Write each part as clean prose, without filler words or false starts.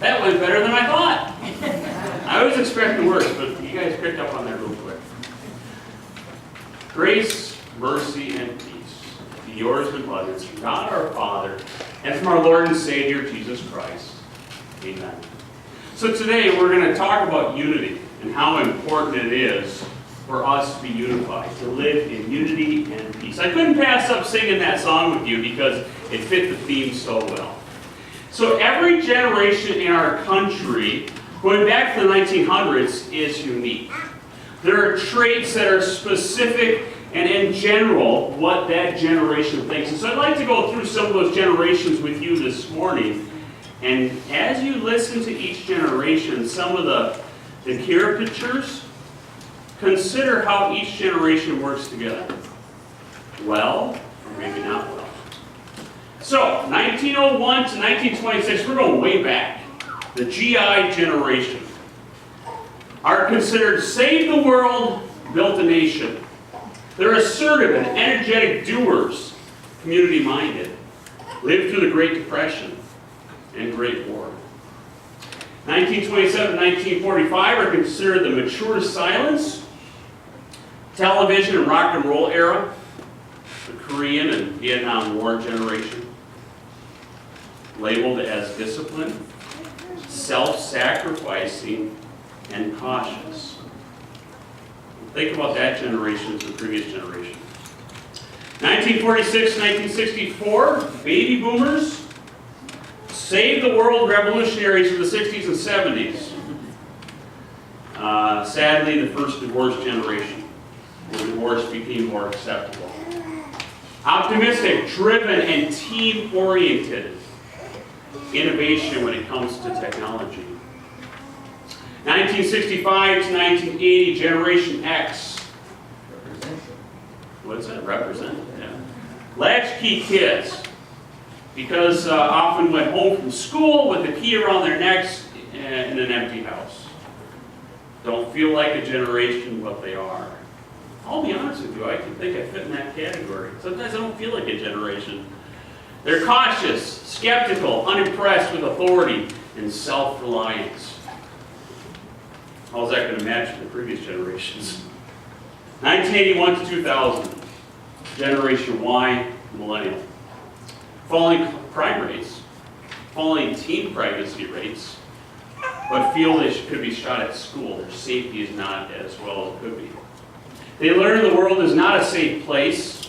That went better than I thought. I was expecting worse, but you guys picked up on that real quick. Grace, mercy, and peace be yours and abundance from God our Father and from our Lord and Savior Jesus Christ. Amen. So today we're going to talk about unity and how important it is for us to be unified, to live in unity and peace. I couldn't pass up singing that song with you because it fit the theme so well. So every generation in our country, going back to the 1900s, is unique. There are traits that are specific and in general what that generation thinks. And so I'd like to go through some of those generations with you this morning. And as you listen to each generation, some of the caricatures, consider how each generation works together. Well, or maybe not well. So, 1901 to 1926, we're going way back. The GI generation are considered save the world, built a nation. They're assertive and energetic doers, community-minded, lived through the Great Depression and Great War. 1927 to 1945 are considered the mature silence, television and rock and roll era, the Korean and Vietnam War generation, labeled as disciplined, self-sacrificing, and cautious. Think about that generation as the previous generation. 1946, 1964, baby boomers, save the world revolutionaries of the 60s and 70s. Sadly, the first divorce generation, where divorce became more acceptable. Optimistic, driven, and team-oriented. Innovation when it comes to technology. 1965 to 1980, Generation X. What is that? Represent. Yeah. Latchkey kids. Because often went home from school with the key around their necks in an empty house. Don't feel like a generation, but they are. I'll be honest with you, I think I fit in that category. Sometimes I don't feel like a generation. They're cautious, skeptical, unimpressed with authority, and self-reliance. How's that going to match the previous generations? 1981 to 2000, Generation Y, millennial. Falling crime rates, falling teen pregnancy rates, but feel they could be shot at school. Their safety is not as well as it could be. They learn the world is not a safe place.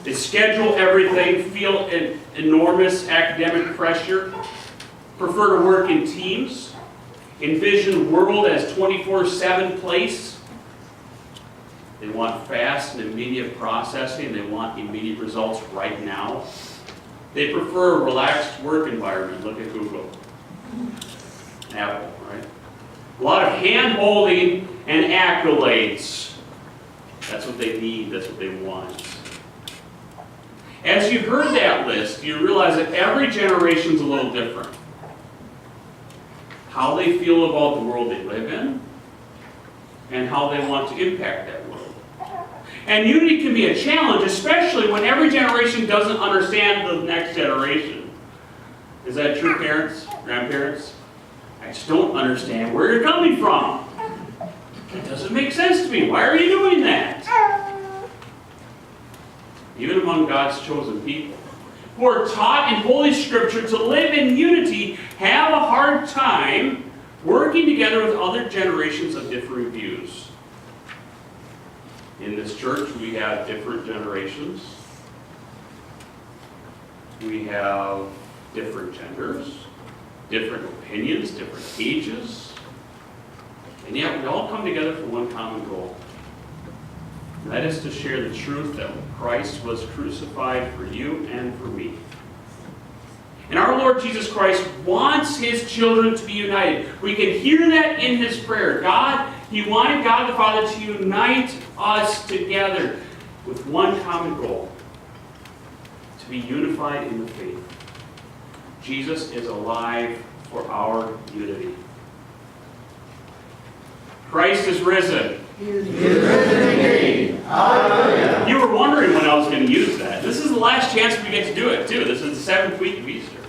They schedule everything, feel an enormous academic pressure, prefer to work in teams, envision the world as 24/7 place. They want fast and immediate processing. They want immediate results right now. They prefer a relaxed work environment. Look at Google. Apple, right? A lot of hand-holding and accolades. That's what they need. That's what they want. As you heard that list, you realize that every generation is a little different. How they feel about the world they live in, and how they want to impact that world. And unity can be a challenge, especially when every generation doesn't understand the next generation. Is that true, parents, grandparents? I just don't understand where you're coming from. It doesn't make sense to me. Why are you doing that? Even among God's chosen people, who are taught in Holy Scripture to live in unity, have a hard time working together with other generations of differing views. In this church, we have different generations. We have different genders, different opinions, different ages. And yet we all come together for one common goal. And that is to share the truth that Christ was crucified for you and for me. And our Lord Jesus Christ wants His children to be united. We can hear that in His prayer. He wanted God the Father to unite us together with one common goal. To be unified in the faith. Jesus is alive for our unity. Christ is risen. He is risen indeed. Hallelujah. You were wondering when I was going to use that. This is the last chance we get to do it, too. This is the 7th week of Easter.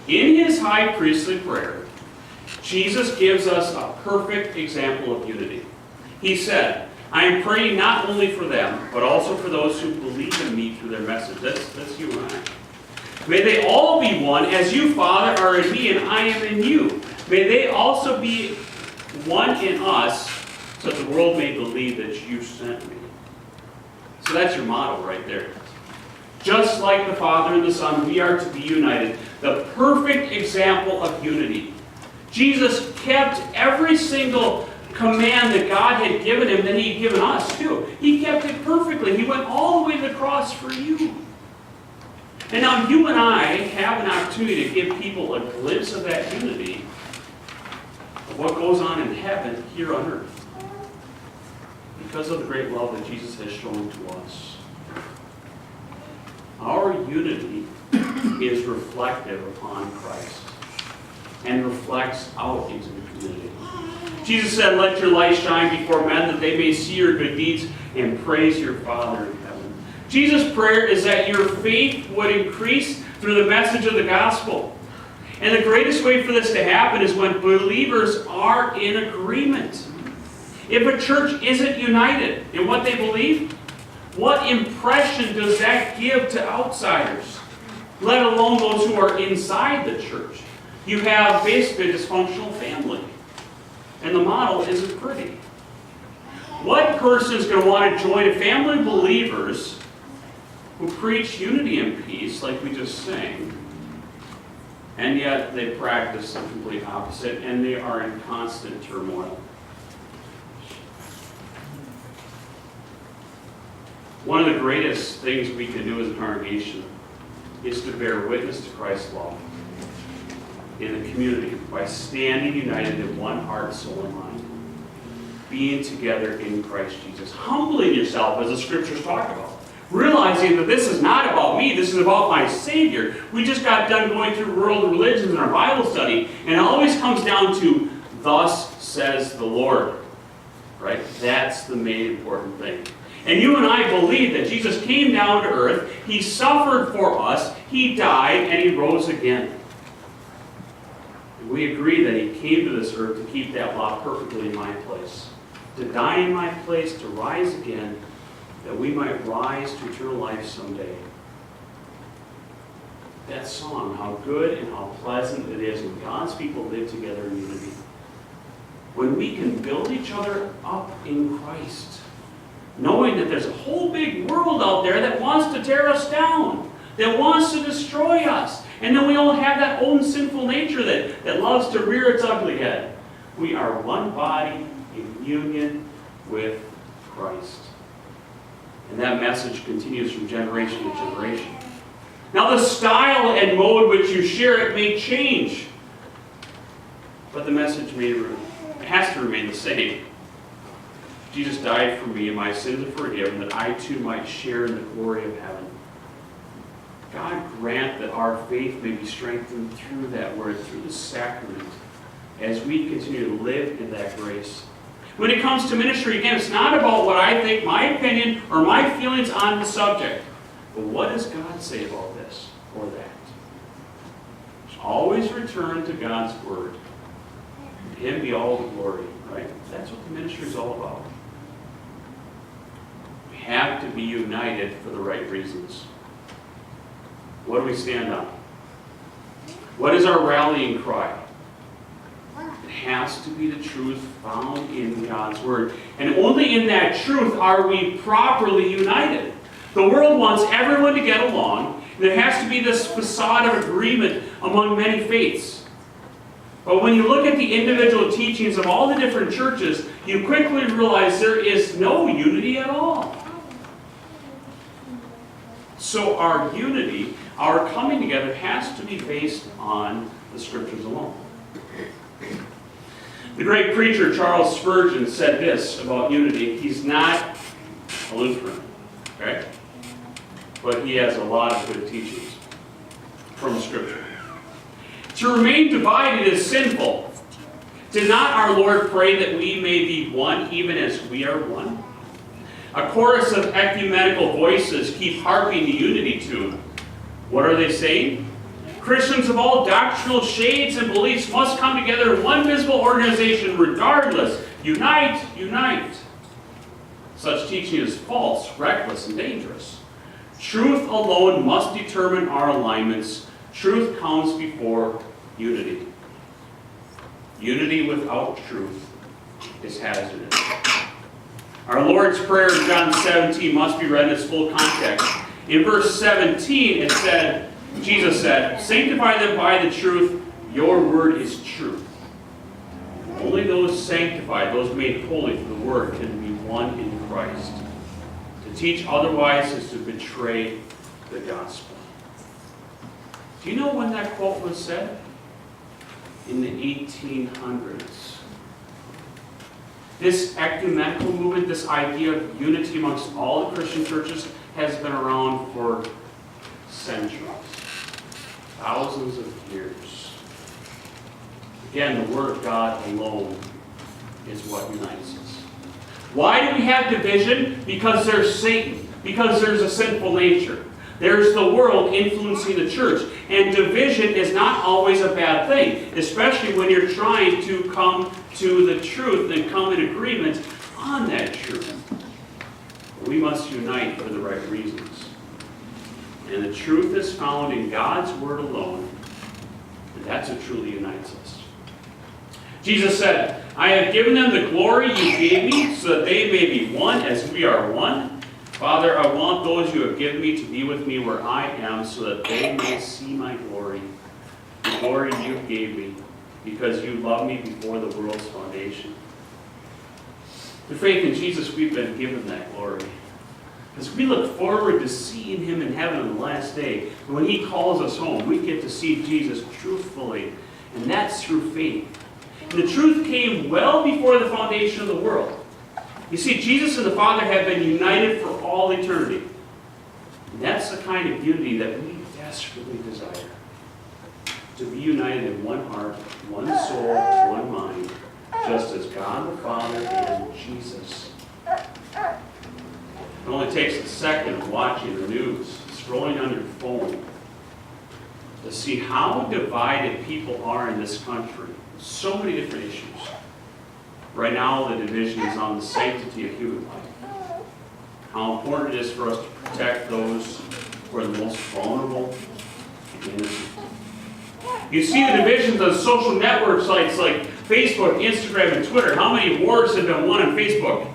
In his high priestly prayer, Jesus gives us a perfect example of unity. He said, I am praying not only for them, but also for those who believe in me through their message. That's you and I. May they all be one, as you, Father, are in me and I am in you. May they also be one in us, so that the world may believe that you sent me. So that's your motto right there. Just like the Father and the Son, we are to be united. The perfect example of unity. Jesus kept every single command that God had given him, that he had given us too. He kept it perfectly. He went all the way to the cross for you. And now you and I have an opportunity to give people a glimpse of that unity, of what goes on in heaven here on earth, because of the great love that Jesus has shown to us. Our unity is reflective upon Christ and reflects out into the community. Jesus said, let your light shine before men that they may see your good deeds and praise your Father in heaven. Jesus' prayer is that your faith would increase through the message of the gospel. And the greatest way for this to happen is when believers are in agreement. If a church isn't united in what they believe, what impression does that give to outsiders, let alone those who are inside the church? You have basically a dysfunctional family, and the model isn't pretty. What person is going to want to join a family of believers who preach unity and peace, like we just sang, and yet they practice the complete opposite, and they are in constant turmoil? One of the greatest things we can do as a congregation is to bear witness to Christ's love in the community by standing united in one heart, soul, and mind. Being together in Christ Jesus. Humbling yourself, as the scriptures talk about. Realizing that this is not about me, this is about my Savior. We just got done going through world religions in our Bible study, and it always comes down to, thus says the Lord. Right? That's the main important thing. And you and I believe that Jesus came down to earth, he suffered for us, he died, and he rose again. And we agree that he came to this earth to keep that law perfectly in my place. To die in my place, to rise again, that we might rise to eternal life someday. That song, how good and how pleasant it is when God's people live together in unity. When we can build each other up in Christ, knowing that there's a whole big world out there that wants to tear us down, that wants to destroy us. And then we all have that own sinful nature that loves to rear its ugly head. We are one body in union with Christ. And that message continues from generation to generation. Now the style and mode which you share it may change, but the message has to remain the same. Jesus died for me and my sins are forgiven, that I too might share in the glory of heaven. God grant that our faith may be strengthened through that word, through the sacrament, as we continue to live in that grace. When it comes to ministry, again, it's not about what I think, my opinion, or my feelings on the subject. But what does God say about this or that? Always return to God's word. To him be all the glory, right? That's what the ministry is all about. We have to be united for the right reasons. What do we stand on? What is our rallying cry? It has to be the truth found in God's word. And only in that truth are we properly united. The world wants everyone to get along. There has to be this facade of agreement among many faiths. But when you look at the individual teachings of all the different churches, you quickly realize there is no unity at all. So our unity, our coming together, has to be based on the scriptures alone. The great preacher Charles Spurgeon said this about unity. He's not a Lutheran, okay? But he has a lot of good teachings from Scripture. To remain divided is sinful. Did not our Lord pray that we may be one even as we are one? A chorus of ecumenical voices keep harping the unity tune. What are they saying? Christians of all doctrinal shades and beliefs must come together in one visible organization regardless. Unite, unite. Such teaching is false, reckless, and dangerous. Truth alone must determine our alignments. Truth comes before unity. Unity without truth is hazardous. Our Lord's Prayer in John 17 must be read in its full context. In verse 17 it said, Jesus said, "Sanctify them by the truth, your word is truth." Only those sanctified, those made holy for the word, can be one in Christ. To teach otherwise is to betray the gospel. Do you know when that quote was said? In the 1800s. This ecumenical movement, this idea of unity amongst all the Christian churches, has been around for centuries, thousands of years. Again, the Word of God alone is what unites us. Why do we have division? Because there's Satan, because there's a sinful nature. There's the world influencing the church. And division is not always a bad thing, especially when you're trying to come to the truth and come in agreement on that truth. We must unite for the right reasons. And the truth is found in God's Word alone, and that's what truly unites us. Jesus said, "I have given them the glory you gave me, so that they may be one as we are one. Father, I want those you have given me to be with me where I am, so that they may see my glory, the glory you gave me, because you loved me before the world's foundation." Through faith in Jesus, we've been given that glory. As we look forward to seeing Him in heaven on the last day, and when He calls us home, we get to see Jesus truthfully, and that's through faith. And the truth came well before the foundation of the world. You see, Jesus and the Father have been united for all eternity. And that's the kind of unity that we desperately desire. To be united in one heart, one soul, one mind, just as God the Father and Jesus. It only takes a second of watching the news, scrolling on your phone, to see how divided people are in this country. So many different issues. Right now, the division is on the sanctity of human life. How important it is for us to protect those who are the most vulnerable and innocent. You see the divisions on social network sites like Facebook, Instagram, and Twitter. How many wars have been won on Facebook?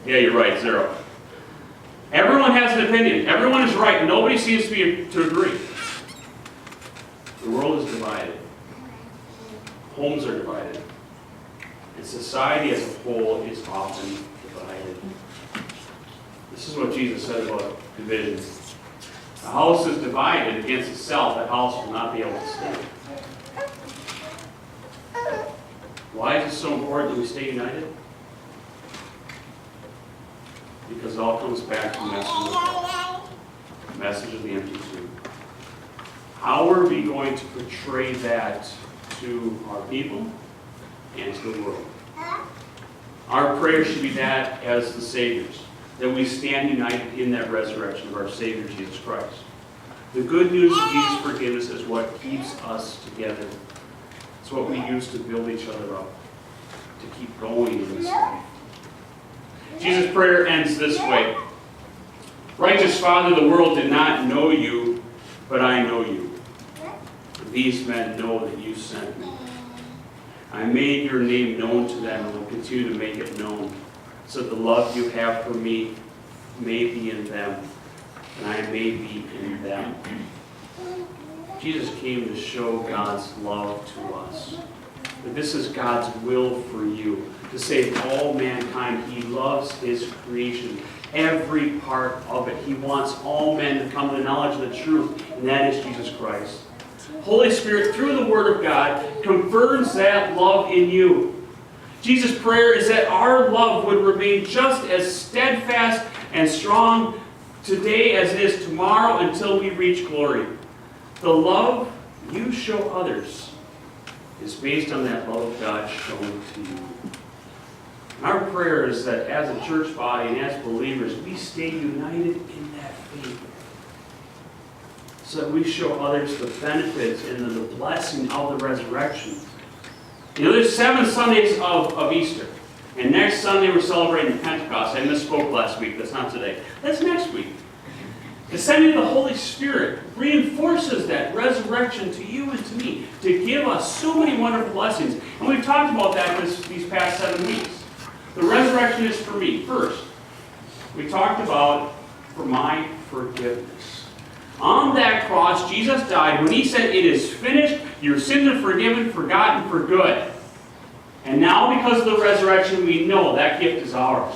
Yeah, you're right, 0. Everyone has an opinion. Everyone is right. Nobody seems to agree. The world is divided. Homes are divided. And society as a whole is often divided. This is what Jesus said about division. A house is divided against itself, that house will not be able to stand. Why is it so important that we stay united? Because it all comes back to the message of God. The message of the empty tomb. How are we going to portray that to our people and to the world? Our prayer should be that as the Saviors, that we stand united in that resurrection of our Savior, Jesus Christ. The good news of Jesus' forgiveness is what keeps us together. It's what we use to build each other up, to keep going in this life. Jesus' prayer ends this way. Righteous Father, the world did not know you, but I know you. These men know that you sent me. I made your name known to them and will continue to make it known, so that the love you have for me may be in them, and I may be in them. Jesus came to show God's love to us. That this is God's will for you, to save all mankind. He loves His creation, every part of it. He wants all men to come to the knowledge of the truth, and that is Jesus Christ. Holy Spirit, through the Word of God, confirms that love in you. Jesus' prayer is that our love would remain just as steadfast and strong today as it is tomorrow until we reach glory. The love you show others is based on that love of God shown to you. Our prayer is that as a church body and as believers, we stay united in that faith. so that we show others the benefits and the blessing of the resurrection. You know, there's 7 Sundays of Easter. And next Sunday we're celebrating Pentecost. I misspoke last week. That's not today. That's next week. The sending of the Holy Spirit reinforces that resurrection to you and to me, to give us so many wonderful blessings. And we've talked about that these past 7 weeks. The resurrection is for me. First, we talked about for my forgiveness. On that cross, Jesus died. When he said, "It is finished," your sins are forgiven, forgotten for good. And now, because of the resurrection, we know that gift is ours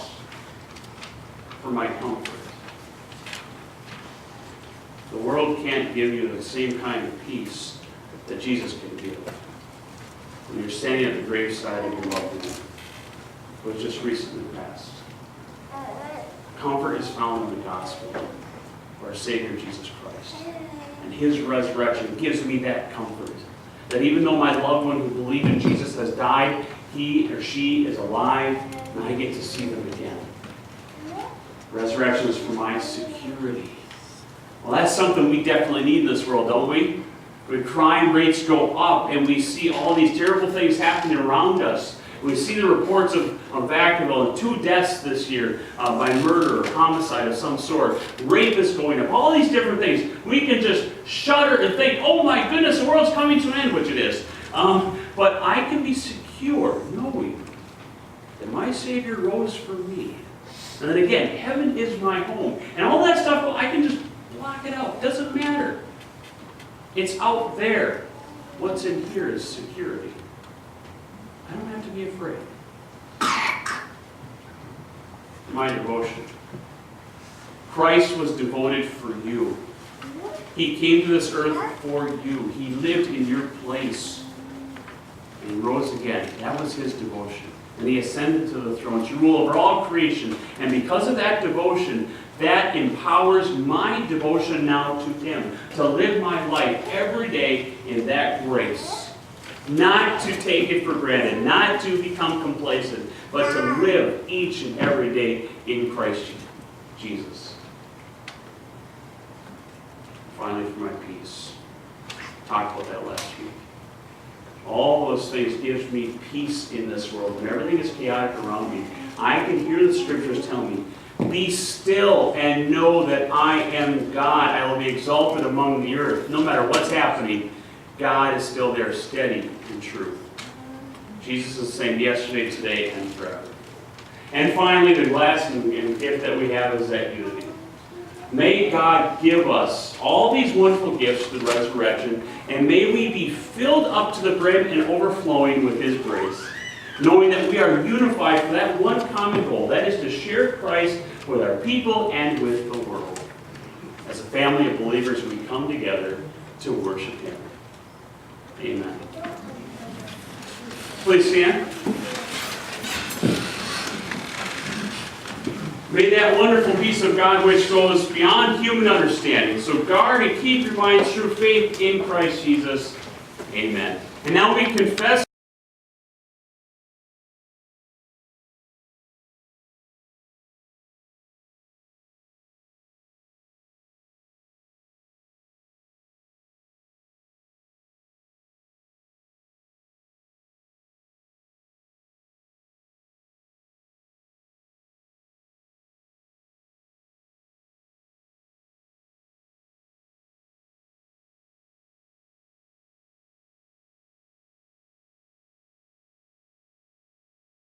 for my comfort. The world can't give you the same kind of peace that Jesus can give. When you're standing at the graveside of your loved one who was just recently passed. Comfort is found in the gospel of our Savior Jesus Christ. And his resurrection gives me that comfort. That even though my loved one who believed in Jesus has died, he or she is alive, and I get to see them again. Resurrection is for my security. Well, that's something we definitely need in this world, don't we? When crime rates go up and we see all these terrible things happening around us. We see the reports of Evangelical and 2 deaths this year by murder or homicide of some sort. Rape is going up. All these different things. We can just shudder and think, oh my goodness, the world's coming to an end, which it is. But I can be secure knowing that my Savior rose for me. And then again, heaven is my home. And all that stuff, well, I can just block it out. It doesn't matter. It's out there. What's in here is security. I don't have to be afraid. My devotion. Christ was devoted for you. He came to this earth for you. He lived in your place. And he rose again. That was his devotion. And he ascended to the throne to rule over all creation. And because of that devotion, that empowers my devotion now to him. To live my life every day in that grace. Not to take it for granted. Not to become complacent. But to live each and every day in Christ Jesus. Finally, for my peace. Talked about that last week. All those things gives me peace in this world. When everything is chaotic around me, I can hear the scriptures tell me, be still and know that I am God. I will be exalted among the earth. No matter what's happening, God is still there, steady and true. Jesus is the same yesterday, today, and forever. And finally, the last gift that we have is that unity. May God give us all these wonderful gifts to the resurrection, and may we be filled up to the brim and overflowing with his grace, knowing that we are unified for that one common goal, that is to share Christ with our people and with the world. As a family of believers, we come together to worship him. Amen. Please stand. May that wonderful peace of God which goes beyond human understanding, so guard and keep your minds through faith in Christ Jesus. Amen. And now we confess